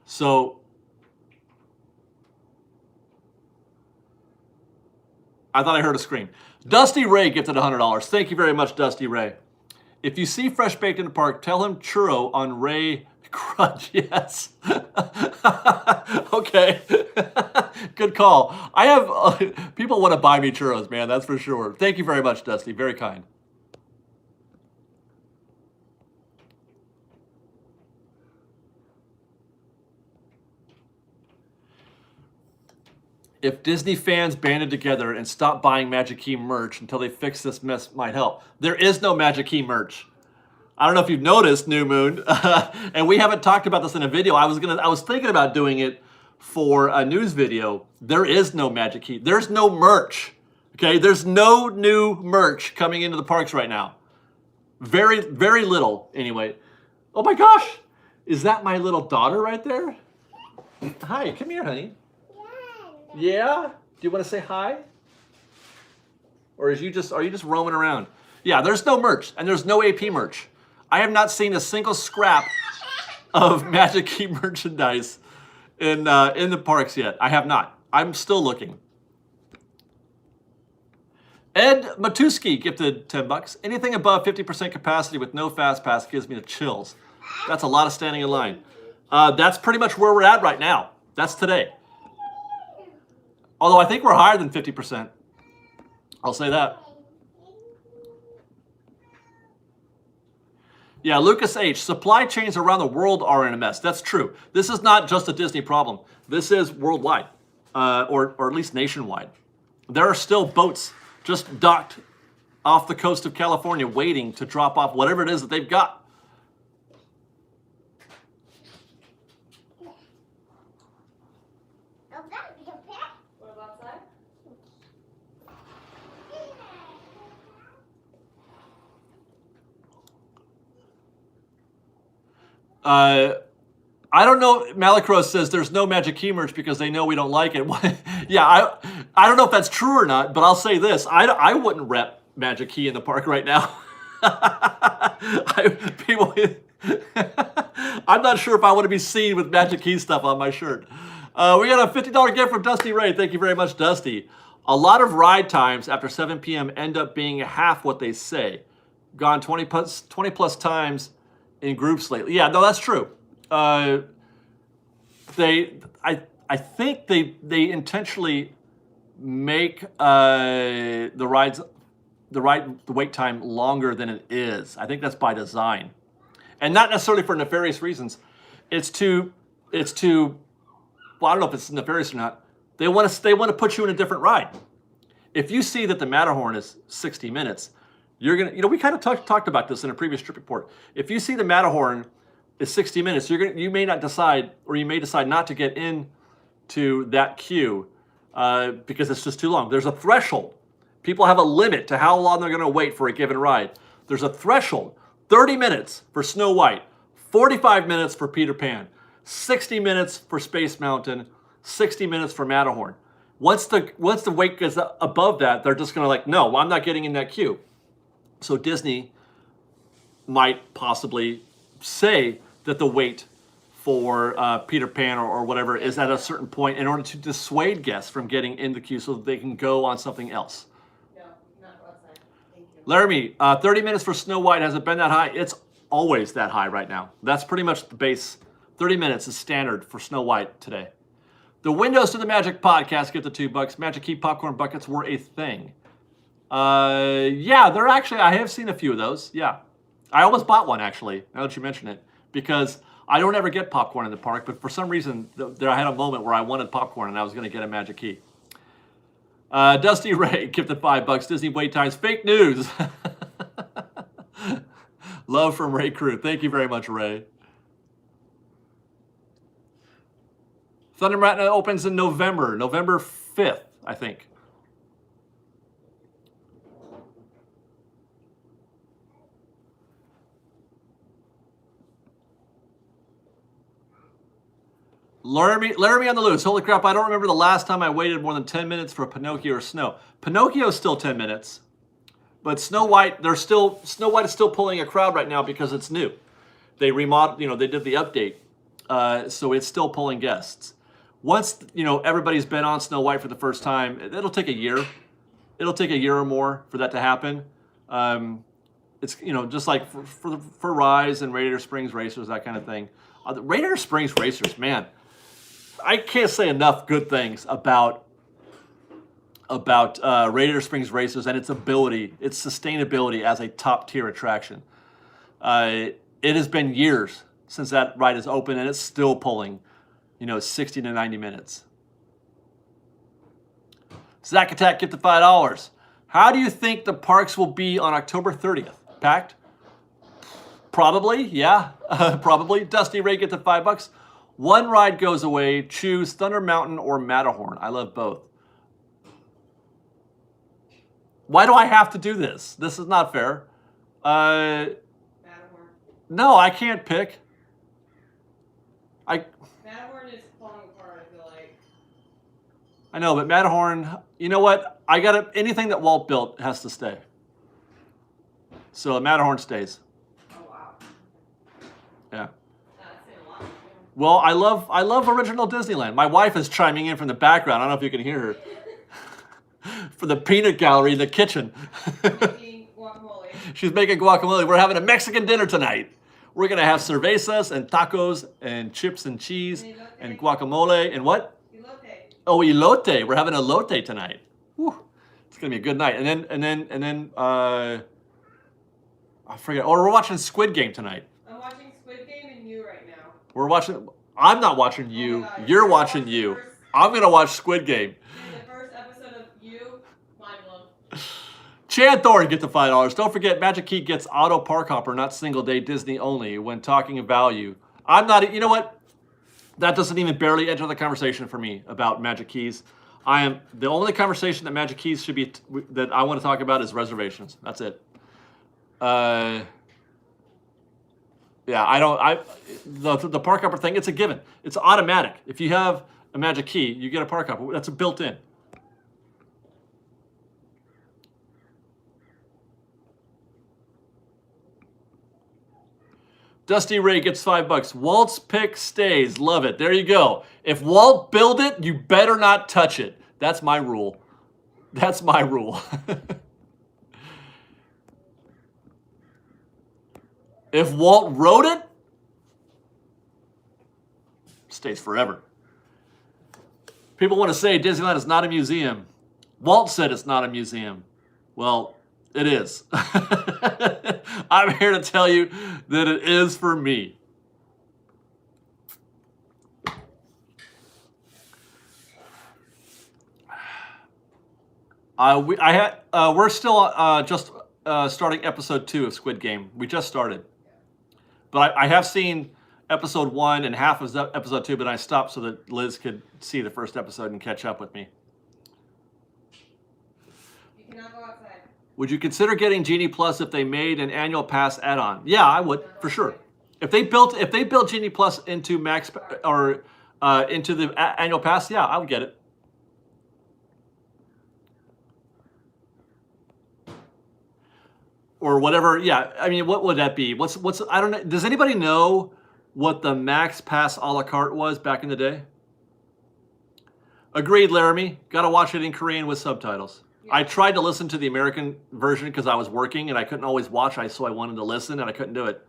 So I thought I heard a scream. Dusty Ray gifted $100. Thank you very much, Dusty Ray. If you see Fresh Baked in the park, tell him churro on Ray Crunch. Yes. Okay. Good call. I have people want to buy me churros, man. That's for sure. Thank you very much, Dusty. Very kind. If Disney fans banded together and stopped buying Magic Key merch until they fix this mess might help. There is no Magic Key merch. I don't know if you've noticed, New Moon, and we haven't talked about this in a video. I was thinking about doing it for a news video. There is no Magic Key. There's no merch. Okay, there's no new merch coming into the parks right now. Very, very little, anyway. Oh my gosh, is that my little daughter right there? Hi, come here, honey. Yeah? Do you want to say hi? Or are you just roaming around? Yeah, there's no merch, and there's no AP merch. I have not seen a single scrap of Magic Key merchandise in the parks yet. I have not. I'm still looking. Ed Matuski gifted $10. Anything above 50% capacity with no fast pass gives me the chills. That's a lot of standing in line. That's pretty much where we're at right now. That's today. Although I think we're higher than 50%. I'll say that. Yeah, Lucas H. Supply chains around the world are in a mess. That's true. This is not just a Disney problem. This is worldwide, or at least nationwide. There are still boats just docked off the coast of California waiting to drop off whatever it is that they've got. I don't know. Malacros says there's no Magic Key merch because they know we don't like it. Yeah, I don't know if that's true or not, but I'll say this. I wouldn't rep Magic Key in the park right now. I'm not sure if I want to be seen with Magic Key stuff on my shirt. We got a $50 gift from Dusty Ray. Thank you very much, Dusty. A lot of ride times after 7 p.m. end up being half what they say. Gone 20 plus times in groups lately. Yeah, no, that's true. I think they intentionally make the wait time longer than it is. I think that's by design, and not necessarily for nefarious reasons. It's to well, I don't know if it's nefarious or not. They want to put you in a different ride. If you see that the Matterhorn is 60 minutes, You're gonna, we kind of talked about this in a previous trip report. If you see the Matterhorn is 60 minutes, you may not decide, or you may decide not to get in to that queue because it's just too long. There's a threshold. People have a limit to how long they're going to wait for a given ride. There's a threshold. 30 minutes for Snow White, 45 minutes for Peter Pan, 60 minutes for Space Mountain, 60 minutes for Matterhorn. Once the wait gets above that, they're just going to no, I'm not getting in that queue. So Disney might possibly say that the wait for Peter Pan or whatever is at a certain point in order to dissuade guests from getting in the queue so that they can go on something else. No, not outside. Thank you. Laramie, 30 minutes for Snow White. Has it been that high? It's always that high right now. That's pretty much the base. 30 minutes is standard for Snow White today. The windows to the Magic Podcast get the $2. Magic Key popcorn buckets were a thing. Yeah, they're actually, I have seen a few of those. Yeah. I almost bought one actually, now that you mention it, because I don't ever get popcorn in the park, but for some reason, I had a moment where I wanted popcorn and I was going to get a Magic Key. Dusty Ray gifted $5. Disney wait times, fake news. Love from Ray Crew. Thank you very much, Ray. Thunder Mountain opens in November 5th, I think. Laramie on the loose. Holy crap, I don't remember the last time I waited more than 10 minutes for Pinocchio or Snow. Pinocchio's still 10 minutes, but Snow White is still pulling a crowd right now because it's new. They remodeled, they did the update, so it's still pulling guests. Once, everybody's been on Snow White for the first time, it'll take a year. It'll take a year or more for that to happen. It's, just like for Rise and Radiator Springs Racers, that kind of thing. The Radiator Springs Racers, man, I can't say enough good things about Radiator Springs Racers and its ability, its sustainability as a top-tier attraction. It has been years since that ride is open, and it's still pulling, 60 to 90 minutes. Zack Attack, get the $5. How do you think the parks will be on October 30th? Packed? Probably, yeah. Probably. Dusty Ray, get the $5. One ride goes away. Choose Thunder Mountain or Matterhorn. I love both. Why do I have to do this? This is not fair. Matterhorn. No, I can't pick. Matterhorn is falling apart, I feel like. I know, but Matterhorn, you know what? Anything that Walt built has to stay. So Matterhorn stays. Oh, wow. Yeah. That's saying a lot. Well, I love original Disneyland. My wife is chiming in from the background. I don't know if you can hear her. For the peanut gallery in the kitchen. Making guacamole. She's making guacamole. We're having a Mexican dinner tonight. We're going to have cervezas and tacos and chips and cheese and guacamole and what? Elote. Oh, elote. We're having elote tonight. Whew. It's going to be a good night. And then I forget. Oh, we're watching Squid Game tonight. I'm watching Squid Game and You right now. I'm not watching You. Oh my God, You're watching You. I'm going to watch Squid Game. The first episode of You, mind blown. Chad Thorne, get the $5. Don't forget, Magic Key gets auto park hopper, not single day Disney only. When talking of value, I'm not. You know what? That doesn't even barely enter the conversation for me about Magic Keys. The only conversation that Magic Keys should be that I want to talk about is reservations. That's it. Yeah, the park hopper thing. It's a given. It's automatic. If you have a Magic Key, you get a park hopper. That's a built-in. Dusty Ray gets $5. Walt's pick stays. Love it. There you go. If Walt build it, you better not touch it. That's my rule. That's my rule. If Walt wrote it, stays forever. People want to say Disneyland is not a museum. Walt said it's not a museum. Well, it is. I'm here to tell you that it is for me. We're still just starting episode 2 of Squid Game. We just started. But I have seen episode 1 and half of episode 2, but I stopped so that Liz could see the first episode and catch up with me. You cannot go outside. Would you consider getting Genie Plus if they made an annual pass add-on? Yeah, I would, for sure. If they built Genie Plus into Max or into the annual pass, yeah, I would get it. Or whatever. Yeah, I mean, what would that be? What's I don't know. Does anybody know what the Max Pass a la carte was back in the day? Agreed, Laramie. Got to watch it in Korean with subtitles. Yeah. I tried to listen to the American version because I was working and I couldn't always watch. So I wanted to listen and I couldn't do it.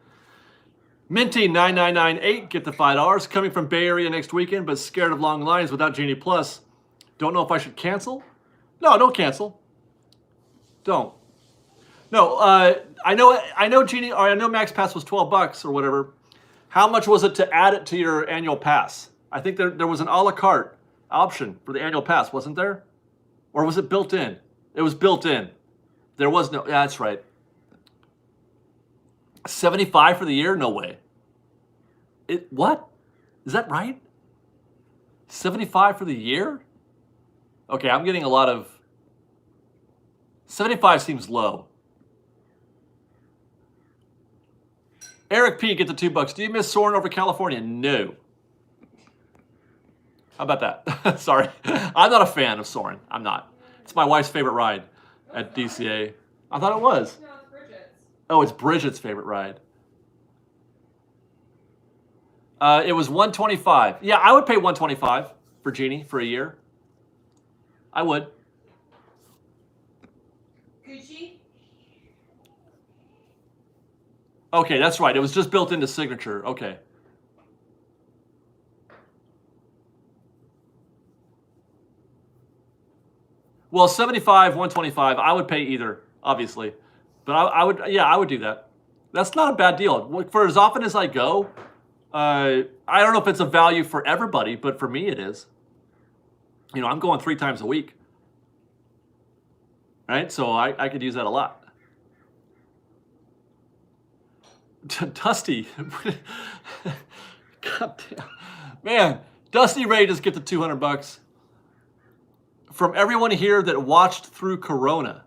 Minty 9998, get the $5. Coming from Bay Area next weekend, but scared of long lines without Genie Plus. Don't know if I should cancel. No, don't cancel. Don't. No, I know Genie, or I know Max Pass was $12 or whatever. How much was it to add it to your annual pass? I think there was an a la carte option for the annual pass, wasn't there? Or was it built in? It was built in. There was no, yeah, that's right. 75 for the year? No way. What? Is that right? 75 for the year? Okay, I'm getting a lot of, 75 seems low. Eric P, get the $2. Do you miss Soarin' over California? No. How about that? Sorry. I'm not a fan of Soarin'. I'm not. It's my wife's favorite ride at DCA. I thought it was. No, it's Bridget's. Oh, it's Bridget's favorite ride. It was $125. Yeah, I would pay $125 for Genie for a year. I would. Gucci? Okay, that's right. It was just built into Signature. Okay. Well, 75, 125. I would pay either, obviously, but I would. Yeah, I would do that. That's not a bad deal. For as often as I go, I don't know if it's a value for everybody, but for me it is. You know, I'm going 3 times a week, right? So I could use that a lot. Dusty. God damn. Man, Dusty Ray just get the $200 from everyone here that watched through Corona.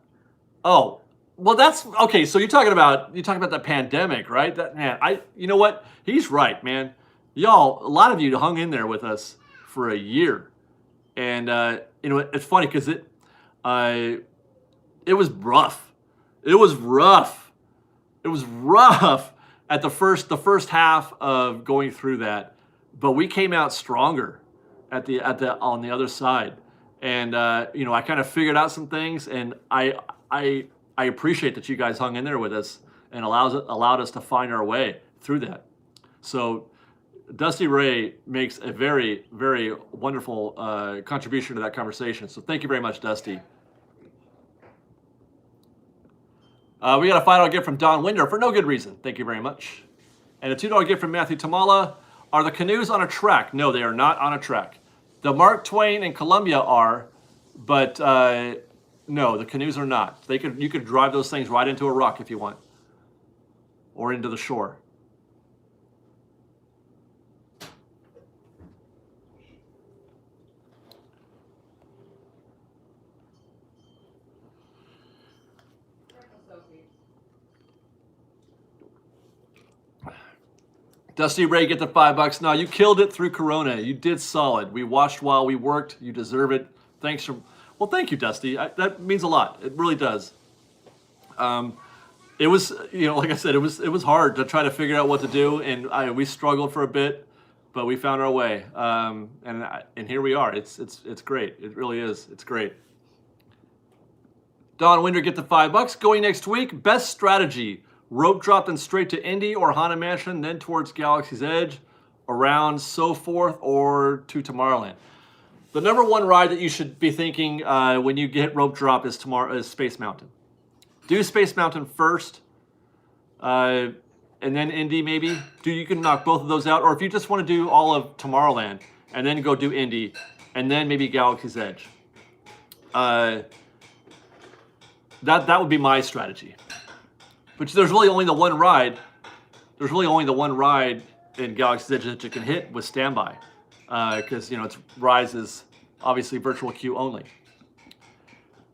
Oh, well, that's okay. So you're talking about the pandemic, right? That man, you know what? He's right, man. Y'all, a lot of you hung in there with us for a year, and you know, it's funny because it was rough. It was rough. It was rough at the first half of going through that, but we came out stronger on the other side, and you know, I kind of figured out some things, and I appreciate that you guys hung in there with us and allowed us to find our way through that. So Dusty Ray makes a very, very wonderful contribution to that conversation. So thank you very much, Dusty. We got a $5 gift from Don Winder for no good reason. Thank you very much. And a $2 gift from Matthew Tamala. Are the canoes on a track? No, they are not on a track. The Mark Twain and Columbia are, but no, the canoes are not. You could drive those things right into a rock if you want, or into the shore. Dusty Ray, get the $5. No, you killed it through Corona. You did solid. We watched while we worked. You deserve it. Thanks for. Well, thank you, Dusty. That means a lot. It really does. It was, you know, like I said, it was hard to try to figure out what to do, and we struggled for a bit, but we found our way. And here we are. It's great. It really is. It's great. Don Winder, get the $5. Going next week. Best strategy. Rope drop then straight to Indy or Haunted Mansion, then towards Galaxy's Edge, around so forth, or to Tomorrowland. The number one ride that you should be thinking when you get rope drop is Space Mountain. Do Space Mountain first, and then Indy maybe. You can knock both of those out, or if you just want to do all of Tomorrowland and then go do Indy, and then maybe Galaxy's Edge. That would be my strategy. But there's really only the one ride. There's really only the one ride in Galaxy's Edge that you can hit with standby. Because, you know, its Rise is obviously virtual queue only.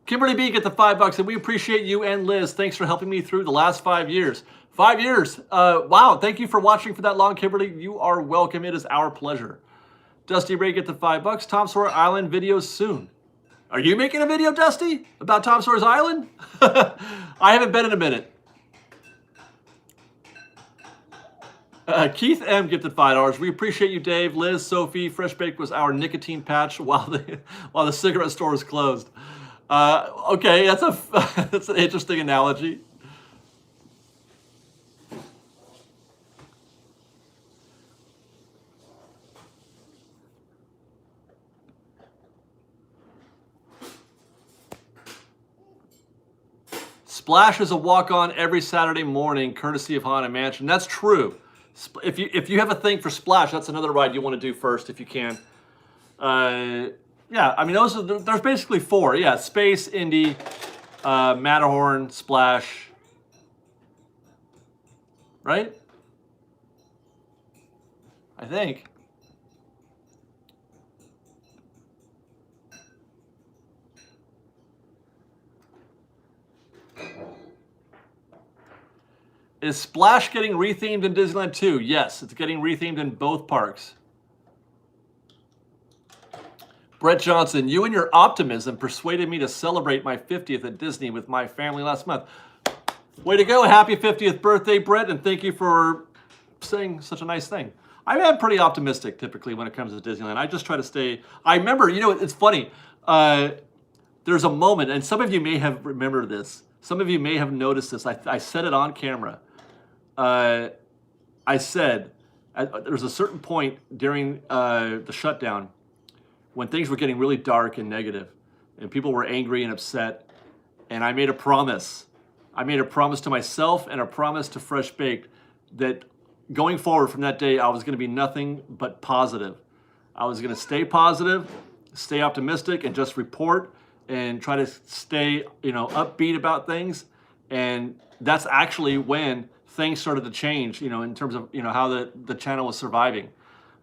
Kimberly B, get the $5, and we appreciate you and Liz. Thanks for helping me through the last 5 years. 5 years. Wow, thank you for watching for that long, Kimberly. You are welcome. It is our pleasure. Dusty Ray, get the $5. Tom Sawyer Island videos soon. Are you making a video, Dusty, about Tom Sawyer's Island? I haven't been in a minute. Keith M gifted $5. We appreciate you, Dave. Liz, Sophie, Fresh Baked was our nicotine patch while the cigarette store was closed. Okay, that's an interesting analogy. Splash is a walk-on every Saturday morning, courtesy of Haunted Mansion. That's true. If you have a thing for Splash, that's another ride you want to do first if you can. Yeah, I mean there's basically 4. Yeah, Space, Indy, Matterhorn, Splash. Right? I think. Is Splash getting rethemed in Disneyland too? Yes, it's getting rethemed in both parks. Brett Johnson, you and your optimism persuaded me to celebrate my 50th at Disney with my family last month. Way to go. Happy 50th birthday, Brett, and thank you for saying such a nice thing. I am pretty optimistic typically when it comes to Disneyland. I just try to stay... I remember, you know, it's funny. There's a moment, and some of you may have remembered this. Some of you may have noticed this. I said it on camera. I said there was a certain point during the shutdown when things were getting really dark and negative and people were angry and upset, and I made a promise. I made a promise to myself and a promise to Fresh Baked that going forward from that day I was going to be nothing but positive. I was going to stay positive, stay optimistic, and just report and try to stay, you know, upbeat about things. And that's actually when things started to change, you know, in terms of, you know, how the channel was surviving.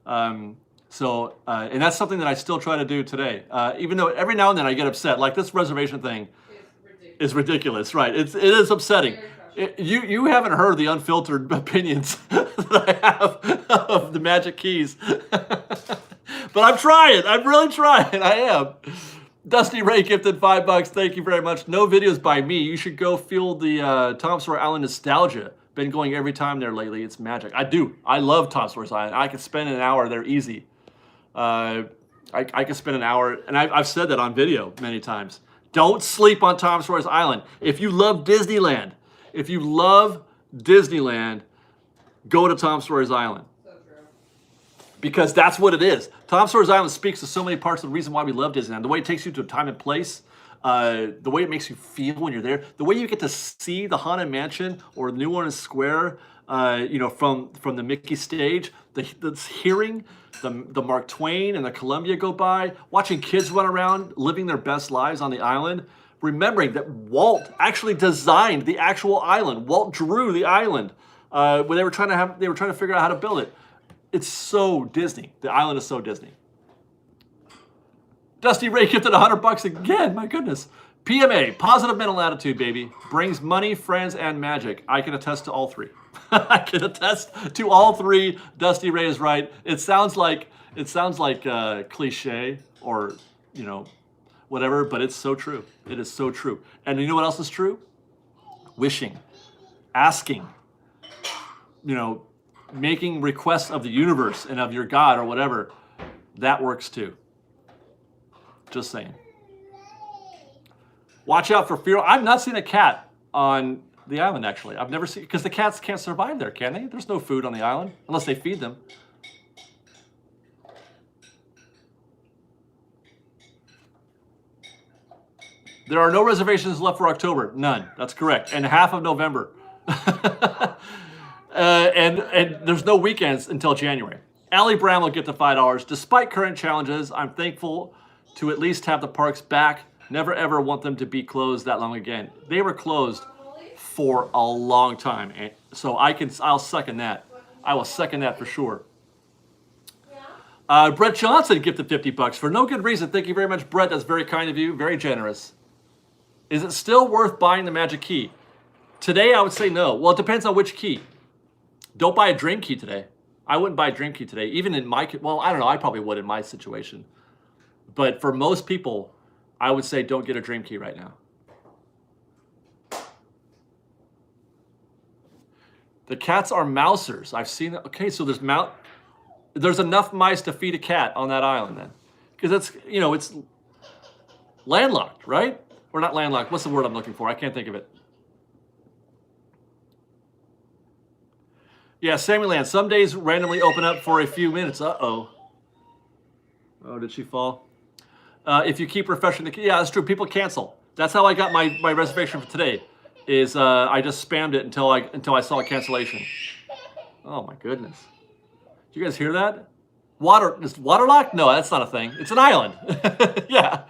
And that's something that I still try to do today. Even though every now and then I get upset, like this reservation thing is ridiculous, right? It is upsetting. You haven't heard the unfiltered opinions that I have of the Magic Keys. But I'm trying. I'm really trying. I am. Dusty Ray gifted $5. Thank you very much. No videos by me. You should go feel the Tom Sawyer Island nostalgia. Been going every time there lately. It's magic. I do. I love Tom Sawyer's Island. I could spend an hour there easy. I could spend an hour, and I've said that on video many times. Don't sleep on Tom Sawyer's Island. If you love Disneyland, go to Tom Sawyer's Island. So true. Because that's what it is. Tom Sawyer's Island speaks to so many parts of the reason why we love Disneyland. The way it takes you to a time and place, the way it makes you feel when you're there, the way you get to see the Haunted Mansion or New Orleans Square, you know, from the Mickey stage, the hearing the Mark Twain and the Columbia go by, watching kids run around, living their best lives on the island, remembering that Walt actually designed the actual island. Walt drew the island when they were trying to figure out how to build it. It's so Disney. The island is so Disney. Dusty Ray gifted $100 again. My goodness. PMA, positive mental attitude, baby. Brings money, friends, and magic. I can attest to all 3. I can attest to all 3. Dusty Ray is right. It sounds like cliche or, you know, whatever, but it's so true. It is so true. And you know what else is true? Wishing, asking, you know, making requests of the universe and of your God or whatever. That works too. Just saying. Watch out for fear. I've not seen a cat on the island, actually. I've never seen, because the cats can't survive there, can they? There's no food on the island, unless they feed them. There are no reservations left for October. None. That's correct. And half of November. And there's no weekends until January. Allie Brown will get the $5. Despite current challenges, I'm thankful to at least have the parks back. Never ever want them to be closed that long again. They were closed for a long time. And so I'll second that. I will second that for sure. Brett Johnson gifted $50 for no good reason. Thank you very much, Brett. That's very kind of you. Very generous. Is it still worth buying the magic key? Today, I would say no. Well, it depends on which key. Don't buy a dream key today. I wouldn't buy a dream key today. Even in my, well, I don't know. I probably would in my situation. But for most people, I would say don't get a dream key right now. The cats are mousers. I've seen it. Okay, so there's enough mice to feed a cat on that island then. Because it's, you know, it's landlocked, right? Or not landlocked. What's the word I'm looking for? I can't think of it. Yeah, Sammyland. Some days randomly open up for a few minutes. Uh-oh. Oh, did she fall? If you keep refreshing the key. Yeah, that's true. People cancel. That's how I got my reservation for today. Is I just spammed it until I saw a cancellation. Oh my goodness. Did you guys hear that? Is waterlocked? No, that's not a thing. It's an island. Yeah.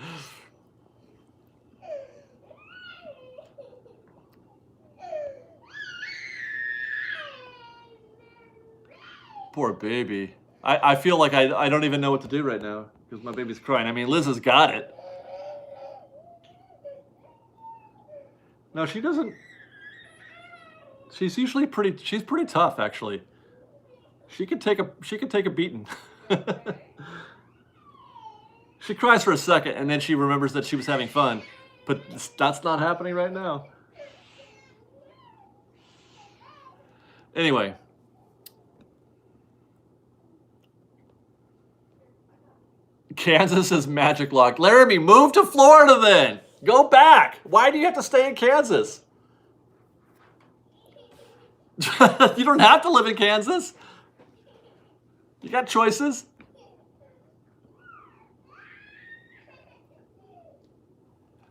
Poor baby. I feel like I don't even know what to do right now because my baby's crying. I mean, Liz has got it. No, she doesn't. She's usually she's pretty tough, actually. She could take a beating. She cries for a second and then she remembers that she was having fun, but that's not happening right now. Anyway. Kansas is magic locked. Laramie, move to Florida then. Go back. Why do you have to stay in Kansas? You don't have to live in Kansas. You got choices.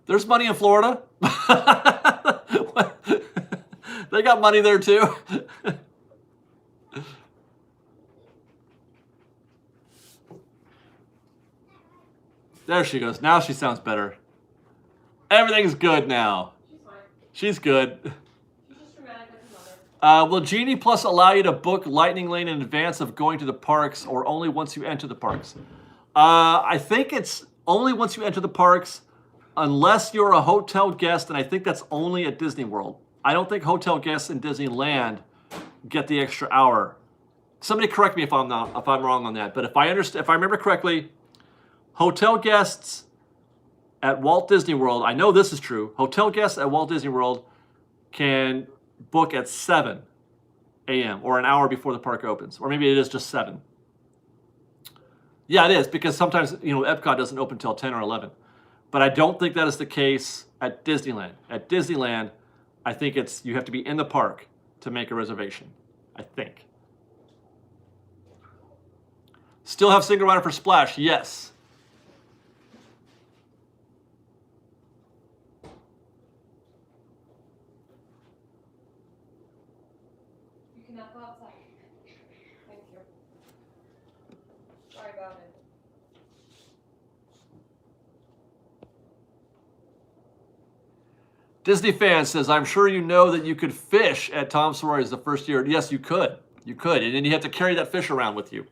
There's money in Florida. They got money there too. There she goes. Now she sounds better. Everything's good now. She's fine. She's good. She's just dramatic like her mother. Will Genie Plus allow you to book Lightning Lane in advance of going to the parks or only once you enter the parks? I think it's only once you enter the parks unless you're a hotel guest, and I think that's only at Disney World. I don't think hotel guests in Disneyland get the extra hour. Somebody correct me if I'm wrong on that, but if I remember correctly, hotel guests at Walt Disney World, I know this is true, hotel guests at Walt Disney World can book at 7 a.m. or an hour before the park opens. Or maybe it is just 7. Yeah, it is, because sometimes, Epcot doesn't open until 10 or 11. But I don't think that is the case at Disneyland. At Disneyland, I think you have to be in the park to make a reservation, I think. Still have single rider for Splash? Yes. Disney fan says, I'm sure you know that you could fish at Tom Sawyer's the first year. Yes, you could. You could. And then you have to carry that fish around with you.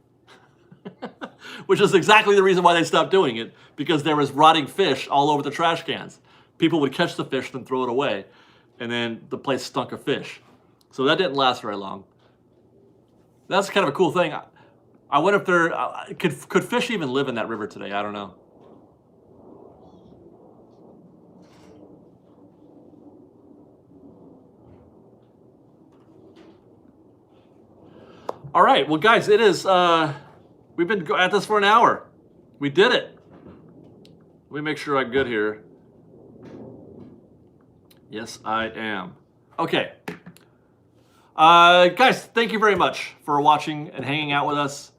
Which is exactly the reason why they stopped doing it. Because there was rotting fish all over the trash cans. People would catch the fish, then throw it away. And then the place stunk of fish. So that didn't last very long. That's kind of a cool thing. I wonder if could fish even live in that river today? I don't know. All right, well, guys, it is, we've been at this for an hour. We did it. Let me make sure I'm good here. Yes, I am. Okay. Guys, thank you very much for watching and hanging out with us,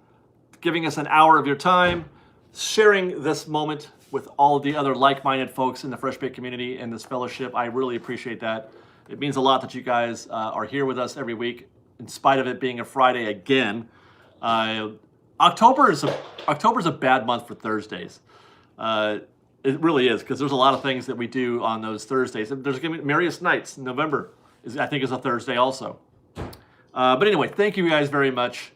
giving us an hour of your time, sharing this moment with all of the other like-minded folks in the Fresh Baked community and this fellowship. I really appreciate that. It means a lot that you guys are here with us every week, in spite of it being a Friday again. October's a bad month for Thursdays. It really is, because there's a lot of things that we do on those Thursdays. There's going to be Merriest Nights in November I think is a Thursday also. But anyway, thank you guys very much.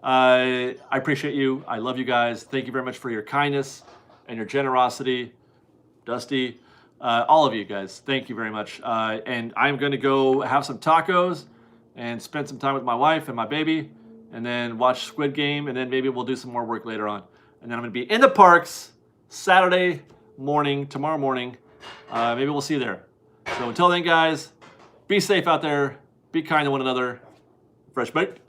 I appreciate you. I love you guys. Thank you very much for your kindness and your generosity. Dusty, all of you guys, thank you very much. And I'm going to go have some tacos and spend some time with my wife and my baby, and then watch Squid Game, and then maybe we'll do some more work later on. And then I'm going to be in the parks Saturday morning, tomorrow morning. Maybe we'll see you there. So until then, guys, be safe out there. Be kind to one another. Fresh baked.